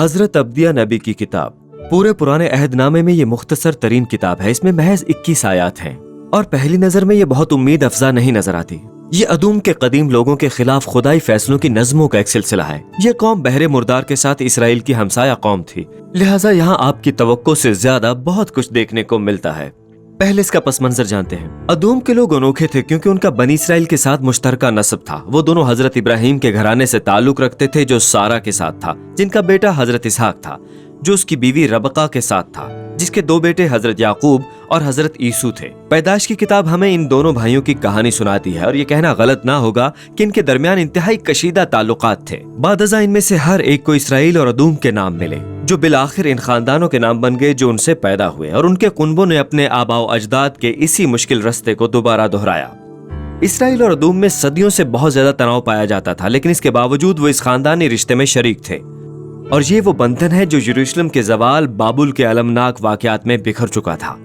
हजरत अब्दिया नबी की किताब पूरे पुराने अहदनामे में ये मुख्तसर तरीन किताब है। इसमें महज 21 आयात हैं और पहली नजर में ये बहुत उम्मीद अफजा नहीं नजर आती। ये अदूम के कदीम लोगों के खिलाफ खुदाई फैसलों की नज़मों का एक सिलसिला है। ये कौम बहरे मुर्दार के साथ इसराइल की हमसाया कौम थी, लिहाजा यहाँ आपकी तवक्को से ज्यादा बहुत कुछ देखने को मिलता है। पहले इसका पस मंजर जानते हैं। अदूम के लोग अनोखे थे क्योंकि उनका बनी इसराइल के साथ मुश्तरका नस्ब था। वो दोनों हजरत इब्राहिम के घराने से ताल्लुक रखते थे जो सारा के साथ था, जिनका बेटा हजरत इसहाक था, जो उसकी बीवी रबका के साथ था, जिसके 2 बेटे हजरत याकूब और हजरत ईसू थे। पैदाइश की किताब हमें इन दोनों भाइयों की कहानी सुनाती है और ये कहना गलत ना होगा कि इनके दरमियान इंतहाई कशीदा ताल्लुकात थे। बादजा इनमें से हर एक को इसराइल और अदूम के नाम मिले, जो बिलाखिर इन खानदानों के नाम बन गए जो उनसे पैदा हुए, और उनके कुनबों ने अपने आबाओ अजदाद के इसी मुश्किल रस्ते को दोबारा दोहराया। इसराइल और अदूम में सदियों से बहुत ज्यादा तनाव पाया जाता था, लेकिन इसके बावजूद वो इस खानदानी रिश्ते में शरीक थे। और ये वो बंधन है जो यरूशलेम के जवाल बाबुल के अलमनाक वाकयात में बिखर चुका था।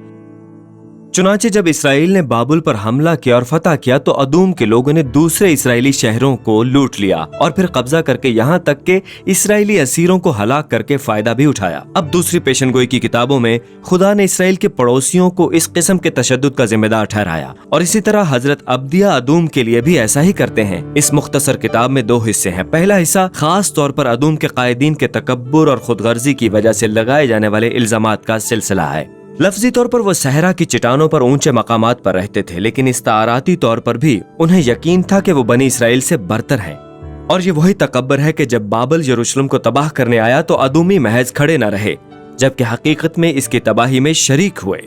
चुनांचे जब इसराइल ने बाबुल पर हमला किया और फतह किया तो अदूम के लोगों ने दूसरे इसराइली शहरों को लूट लिया और फिर कब्जा करके यहाँ तक के इसराइली असीरों को हलाक करके फायदा भी उठाया। अब दूसरी पेशनगोई की किताबों में खुदा ने इसराइल के पड़ोसियों को इस किस्म के तशद्दुद का जिम्मेदार ठहराया और इसी तरह हजरत अब्दिया अदूम के लिए भी ऐसा ही करते हैं। इस मुख्तसर किताब में 2 हिस्से हैं। पहला हिस्सा खास तौर पर अदूम के कायदीन के तकब्बुर और खुदगर्जी की वजह से लगाए जाने वाले इल्जामात का सिलसिला है। लफ्जी तौर पर वो सहरा की चट्टानों पर ऊंचे मकामात पर रहते थे, लेकिन इस्ताराती तौर पर भी उन्हें यकीन था कि वो बनी इसराइल से बरतर हैं। और ये वही तकब्बर है कि जब बाबल यरूशलेम को तबाह करने आया तो अदूमी महज खड़े न रहे, जबकि हकीकत में इसकी तबाही में शरीक हुए।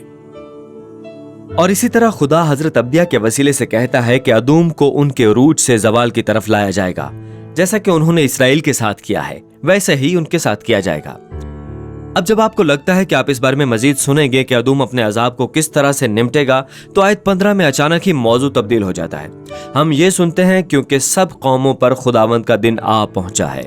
और इसी तरह खुदा हजरत अब्दिया के वसीले से कहता है कि अदूम को उनके उरूज से जवाल की तरफ लाया जाएगा। जैसा कि उन्होंने इसराइल के साथ किया है वैसे ही उनके साथ किया जाएगा। अब जब आपको लगता है कि आप इस बारे में मजीद सुनेंगे कि अदूम अपने अजाब को किस तरह से निपटेगा, तो आयत 15 में अचानक ही मौजू तब्दील हो जाता है। हम ये सुनते हैं क्योंकि सब कौमों पर खुदावंद का दिन आ पहुंचा है।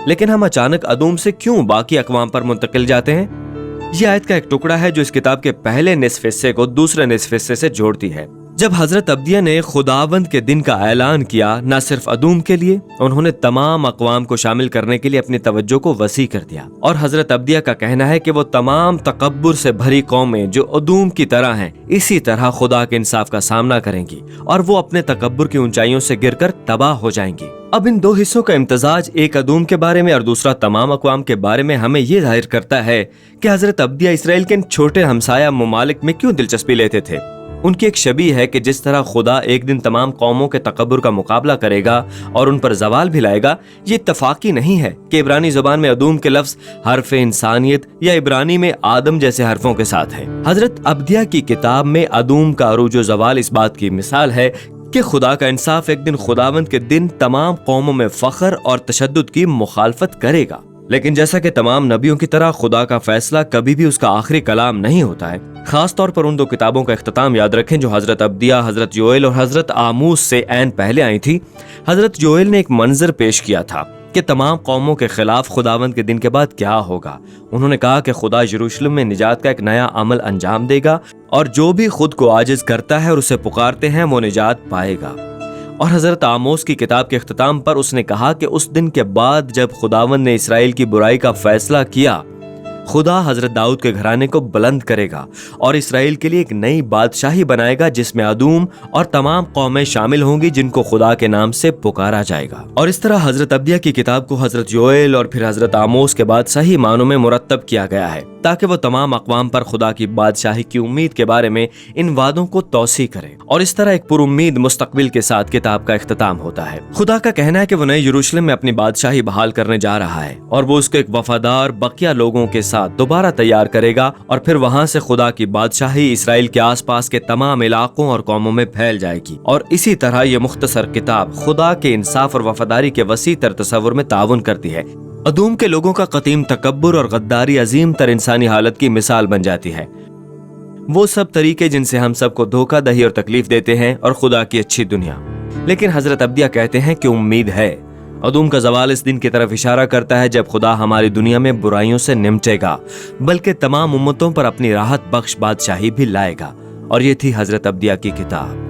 लेकिन हम अचानक अदूम से क्यों बाकी अकवाम पर मुंतकिल जाते हैं? यह आयत का एक टुकड़ा है जो इस किताब के पहले निस्फ हिस्से को दूसरे निस्फ हिस्से से जोड़ती है। जब हजरत अब्दिया ने खुदावंद के दिन का ऐलान किया, न सिर्फ अदूम के लिए, उन्होंने तमाम अक़वाम को शामिल करने के लिए अपनी तवज्जो को वसी कर दिया। और हजरत अब्दिया का कहना है कि वो तमाम तकब्बुर से भरी कौमें जो अदूम की तरह हैं, इसी तरह खुदा के इंसाफ का सामना करेंगी और वो अपने तकब्बुर की ऊंचाइयों से गिरकर तबाह हो जाएंगी। अब इन 2 हिस्सों का इम्तजाज, एक अदूम के बारे में और दूसरा तमाम अक़वाम के बारे में, हमें ये जाहिर करता है कि हजरत अब्दिया इसराइल के इन छोटे हमसाया ममालिक में क्यों दिलचस्पी लेते थे। उनकी एक शबीह है कि जिस तरह खुदा एक दिन तमाम कौमों के तकब्बुर का मुकाबला करेगा और उन पर जवाल भी लाएगा। ये इत्तफाकी नहीं है कि इब्रानी जुबान में अदूम के लफ्ज हर्फ इंसानियत या इब्रानी में आदम जैसे हरफों के साथ है। हजरत अब्दिया की किताब में अदूम का अरूज व जवाल इस बात की मिसाल है कि खुदा का इंसाफ एक दिन खुदावंद के दिन तमाम कौमों में फख्र और तशद्दुद की मुखालफत करेगा। लेकिन जैसा कि तमाम नबियों की तरह खुदा का फैसला कभी भी उसका आखिरी कलाम नहीं होता है। खास तौर पर उन 2 किताबों का इख्तिताम याद रखें जो हजरत अब्दिया, हजरत योएल और हजरत आमूस से ऐन पहले आई थी। हजरत योएल ने एक मंजर पेश किया था कि तमाम कौमों के खिलाफ खुदावंद के दिन के बाद क्या होगा। उन्होंने कहा कि खुदा यरूशलेम में निजात का एक नया अमल अंजाम देगा और जो भी खुद को आजिज करता है और उसे पुकारते हैं वो निजात पाएगा। और हजरत आमोस की किताब के इख्तिताम पर उसने कहा कि उस दिन के बाद जब खुदावंद ने इसराइल की बुराई का फैसला किया, खुदा हजरत दाऊद के घराने को बुलंद करेगा और इसराइल के लिए एक नई बादशाही बनाएगा जिसमें अदूम और तमाम कौमें शामिल होंगी जिनको खुदा के नाम से पुकारा जाएगा। और इस तरह हजरत अब्दिया की किताब को हजरत योएल और फिर हजरत आमोस के बाद सही मानों में मुरत्तब किया गया है ताकि वो तमाम अक़वाम पर खुदा की बादशाही की उम्मीद के बारे में इन वादों को तौसी करे। और इस तरह एक पुरुम्मीद मुस्तकबिल के साथ किताब का इख्तिताम होता है। खुदा का कहना है कि वो नए यरूशलेम में अपनी बादशाही बहाल करने जा रहा है और वो उसको एक वफादार बकिया लोगों के साथ दोबारा तैयार करेगा और फिर वहां से खुदा की बादशाही इसराइल के आसपास के तमाम इलाकों और कौमों में फैल जाएगी। और इसी तरह ये मुख्तसर किताब खुदा के इंसाफ और वफादारी के वसी तर तसव्वुर में ताउन करती है। अदूम के लोगों का कदीम तकब्बुर और गद्दारी अजीम तर इंसानी हालत की मिसाल बन जाती है। वो सब तरीके जिनसे हम सबको धोखा दही और तकलीफ देते हैं और खुदा की अच्छी दुनिया। लेकिन हजरत अब्दिया कहते हैं कि उम्मीद है। अदूम का जवाल इस दिन की तरफ इशारा करता है जब खुदा हमारी दुनिया में बुराइयों से निमटेगा, बल्कि तमाम उम्मतों पर अपनी राहत बख्श बादशाही भी लाएगा। और ये थी हजरत अब्दिया की किताब।